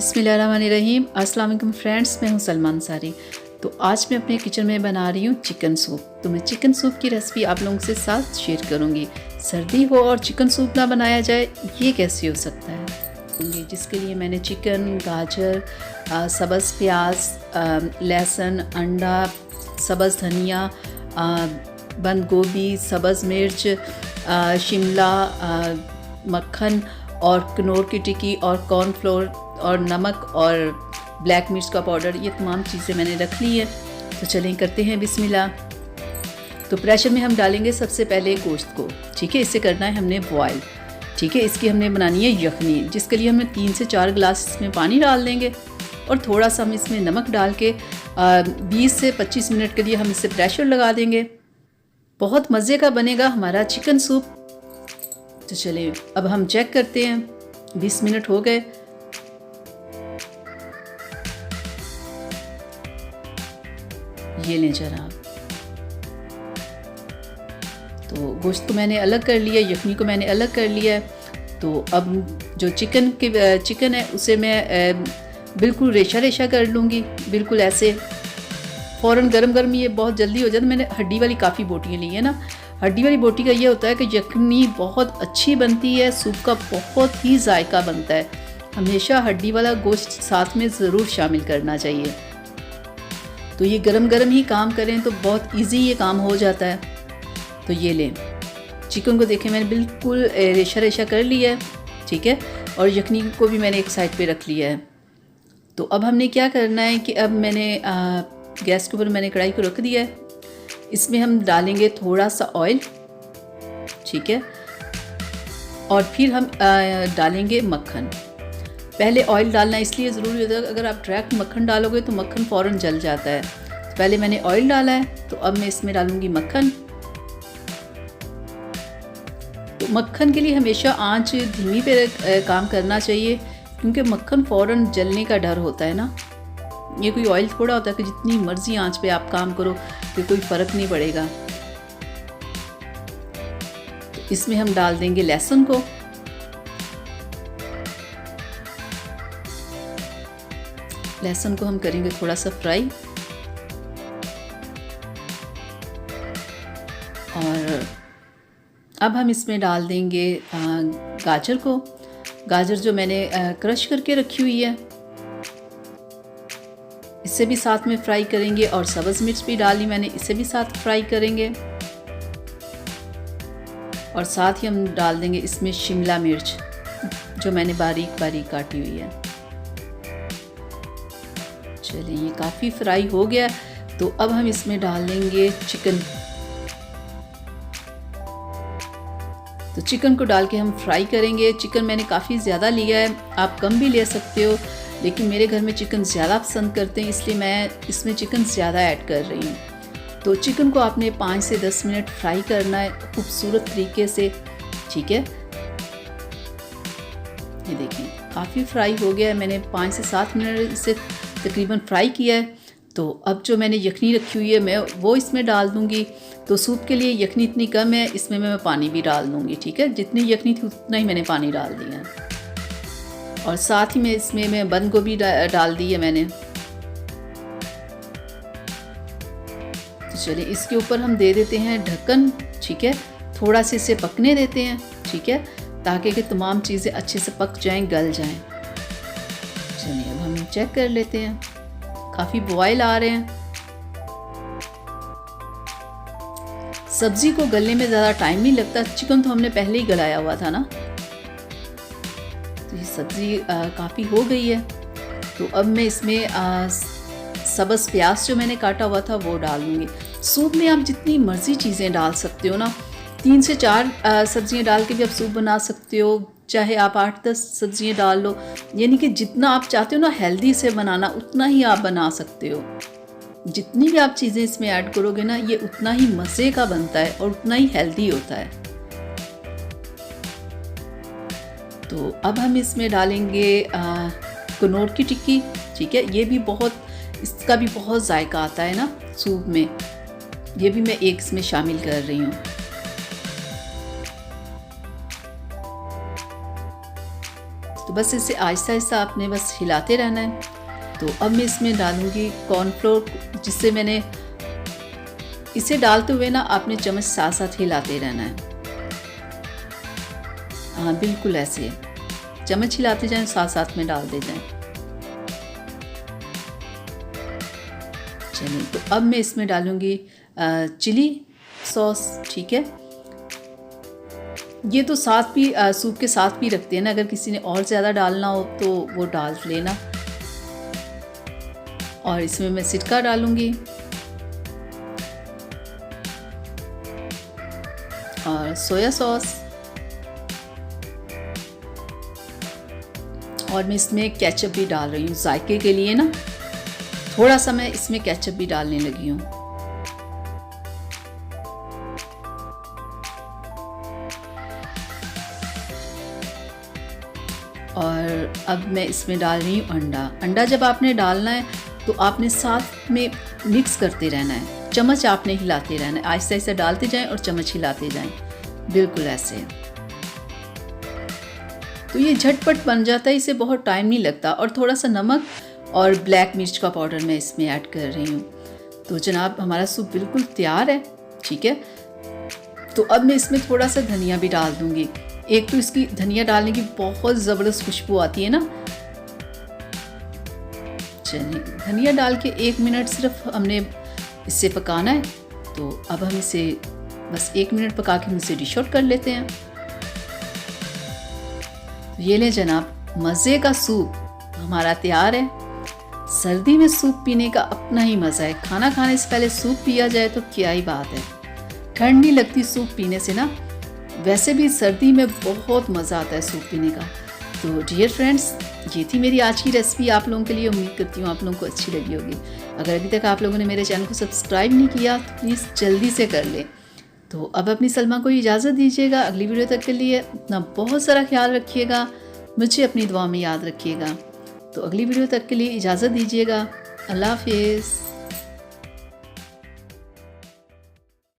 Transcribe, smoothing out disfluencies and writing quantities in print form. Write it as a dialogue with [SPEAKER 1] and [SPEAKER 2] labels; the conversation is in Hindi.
[SPEAKER 1] बिस्मिल्लाहिर्रहमानिर्रहीम। अस्सलाम वालेकुम फ्रेंड्स, मैं हूं सलमान सारी। तो आज मैं अपने किचन में बना रही हूं चिकन सूप। तो मैं चिकन सूप की रेसिपी आप लोगों के साथ शेयर करूंगी। सर्दी हो और चिकन सूप ना बनाया जाए, ये कैसे हो सकता है। जिसके लिए मैंने चिकन, गाजर, सब्ज़ प्याज, लहसुन, अंडा, सब्ज़ धनिया, बंद गोभी, सब्ज़ मिर्च, शिमला, मक्खन और कनौर की टिक्की और कॉर्नफ्लोर और नमक और ब्लैक मिर्च का पाउडर, ये तमाम चीज़ें मैंने रख ली है। तो चलें करते हैं बिस्मिल्लाह। तो प्रेशर में हम डालेंगे सबसे पहले गोश्त को, ठीक है। इसे करना है हमने बॉयल, ठीक है। इसकी हमने बनानी है यखनी, जिसके लिए हमने 3 से 4 गिलास इसमें पानी डाल देंगे और थोड़ा सा हम इसमें नमक डाल के 20 से 25 मिनट के लिए हम इसे प्रेशर लगा देंगे। बहुत मज़े का बनेगा हमारा चिकन सूप। तो चलिए अब हम चेक करते हैं। 20 मिनट हो गए। ये लें जरा आप। तो गोश्त को मैंने अलग कर लिया, यखनी को मैंने अलग कर लिया है। तो अब जो चिकन है उसे मैं बिल्कुल रेशा रेशा कर लूँगी, बिल्कुल ऐसे। फ़ौरन गरम गरम ये बहुत जल्दी हो जाता है। मैंने हड्डी वाली काफ़ी बोटियाँ ली है ना। हड्डी वाली बोटी का ये होता है कि यखनी बहुत अच्छी बनती है, सूप का बहुत ही जायका बनता है। हमेशा हड्डी वाला गोश्त साथ में ज़रूर शामिल करना चाहिए। तो ये गरम गरम ही काम करें तो बहुत इजी ये काम हो जाता है। तो ये लें चिकन को, देखें मैंने बिल्कुल रेशा रेशा कर लिया है, ठीक है। और यखनी को भी मैंने एक साइड पे रख लिया है। तो अब हमने क्या करना है कि अब मैंने गैस के ऊपर मैंने कढ़ाई को रख दिया है। इसमें हम डालेंगे थोड़ा सा ऑयल, ठीक है। और फिर हम डालेंगे मक्खन। पहले ऑयल डालना इसलिए ज़रूरी होता है, अगर आप डायरेक्ट मक्खन डालोगे तो मक्खन फ़ौरन जल जाता है। तो पहले मैंने ऑयल डाला है, तो अब मैं इसमें डालूँगी मक्खन। तो मक्खन के लिए हमेशा आंच धीमी पे काम करना चाहिए, क्योंकि मक्खन फ़ौरन जलने का डर होता है ना। ये कोई ऑयल थोड़ा होता है कि जितनी मर्जी आंच पे आप काम करो कि कोई फ़र्क नहीं पड़ेगा। तो इसमें हम डाल देंगे लहसुन को। लहसुन को हम करेंगे थोड़ा सा फ्राई। और अब हम इसमें डाल देंगे गाजर को। गाजर जो मैंने क्रश करके रखी हुई है, इसे भी साथ में फ्राई करेंगे। और सब्ज़ मिर्च भी डाली मैंने, इसे भी साथ फ्राई करेंगे। और साथ ही हम डाल देंगे इसमें शिमला मिर्च, जो मैंने बारीक बारीक काटी हुई है। चलिए ये काफ़ी फ्राई हो गया। तो अब हम इसमें डाल देंगे चिकन। तो चिकन को डाल के हम फ्राई करेंगे। चिकन मैंने काफ़ी ज़्यादा लिया है, आप कम भी ले सकते हो, लेकिन मेरे घर में चिकन ज़्यादा पसंद करते हैं, इसलिए मैं इसमें चिकन ज़्यादा ऐड कर रही हूँ। तो चिकन को आपने 5 से 10 मिनट फ्राई करना है खूबसूरत तरीके से, ठीक है। ये देखिए काफ़ी फ्राई हो गया है। मैंने 5 से 7 मिनट इसे तकरीबन फ्राई किया है। तो अब जो मैंने यखनी रखी हुई है मैं वो इसमें डाल दूँगी। तो सूप के लिए यखनी इतनी कम है, इसमें मैं पानी भी डाल दूँगी, ठीक है। जितनी यखनी थी उतना ही मैंने पानी डाल दिया है। और साथ ही में इसमें मैं बंद गोभी डाल दी है मैंने। तो चलिए इसके ऊपर हम दे देते हैं ढक्कन, ठीक है। थोड़ा सा इसे पकने देते हैं, ठीक है, ताकि कि तमाम चीज़ें अच्छे से पक जाएं, गल जाएं। चलिए अब हम चेक कर लेते हैं। काफ़ी बॉयल आ रहे हैं। सब्ज़ी को गलने में ज़्यादा टाइम नहीं लगता। चिकन तो हमने पहले ही गलाया हुआ था ना। तो ये सब्ज़ी काफ़ी हो गई है। तो अब मैं इसमें सब्ज़ प्याज जो मैंने काटा हुआ था वो डाल दूँगी। सूप में आप जितनी मर्ज़ी चीज़ें डाल सकते हो ना। 3 से 4 सब्ज़ियाँ डाल के भी आप सूप बना सकते हो, चाहे आप 8-10 सब्ज़ियाँ डाल लो। यानी कि जितना आप चाहते हो ना हेल्दी से बनाना, उतना ही आप बना सकते हो। जितनी भी आप चीज़ें इसमें ऐड करोगे ना, ये उतना ही मज़े का बनता है और उतना ही हेल्दी होता है। तो अब हम इसमें डालेंगे कनौर की टिक्की, ठीक है। ये भी इसका भी बहुत जायका आता है ना सूप में। ये भी मैं एक इसमें शामिल कर रही हूँ। तो बस इसे आहिस्ता आहिस्ता आपने बस हिलाते रहना है। तो अब मैं इसमें डालूँगी कॉर्नफ्लोर, जिससे मैंने इसे डालते हुए ना आपने चम्मच साथ साथ हिलाते रहना है। हाँ, बिल्कुल ऐसे चम्मच हिलाते जाएं, साथ साथ में डालते जाएं। चलिए, तो अब मैं इसमें डालूँगी चिली सॉस। ठीक है, ये तो साथ भी सूप के साथ भी रखते हैं ना, अगर किसी ने और ज़्यादा डालना हो तो वो डाल लेना। और इसमें मैं सिरका डालूँगी और सोया सॉस, और मैं इसमें केचप भी डाल रही हूँ जायके के लिए ना, थोड़ा सा मैं इसमें केचप भी डालने लगी हूँ। और अब मैं इसमें डाल रही हूँ अंडा। अंडा जब आपने डालना है तो आपने साथ में मिक्स करते रहना है, चम्मच आपने हिलाते रहना है, आहिस्ता आहिस्ता डालते जाएं और चम्मच हिलाते जाएं, बिल्कुल ऐसे। तो ये झटपट बन जाता है, इसे बहुत टाइम नहीं लगता। और थोड़ा सा नमक और ब्लैक मिर्च का पाउडर मैं इसमें ऐड कर रही हूँ। तो जनाब हमारा सूप बिल्कुल तैयार है। ठीक है, तो अब मैं इसमें थोड़ा सा धनिया भी डाल दूँगी। एक तो इसकी धनिया डालने की बहुत ज़बरदस्त खुशबू आती है ना। चलिए, धनिया डाल के 1 मिनट सिर्फ हमने इससे पकाना है। तो अब हम इसे बस 1 मिनट पका के हम इसे डिश आउट कर लेते हैं। ये ले जनाब, मज़े का सूप हमारा तैयार है। सर्दी में सूप पीने का अपना ही मज़ा है। खाना खाने से पहले सूप पिया जाए तो क्या ही बात है। ठंड नहीं लगती सूप पीने से ना, वैसे भी सर्दी में बहुत मज़ा आता है सूप पीने का। तो डियर फ्रेंड्स, ये थी मेरी आज की रेसिपी आप लोगों के लिए। उम्मीद करती हूँ आप लोगों को अच्छी लगी होगी। अगर अभी तक आप लोगों ने मेरे चैनल को सब्सक्राइब नहीं किया तो प्लीज़ जल्दी से कर लें। तो अब अपनी सलमा को इजाज़त दीजिएगा। अगली वीडियो तक के लिए अपना बहुत सारा ख्याल रखिएगा, मुझे अपनी दुआ में याद रखिएगा। तो अगली वीडियो तक के लिए इजाज़त दीजिएगा। अल्लाह हाफिज़।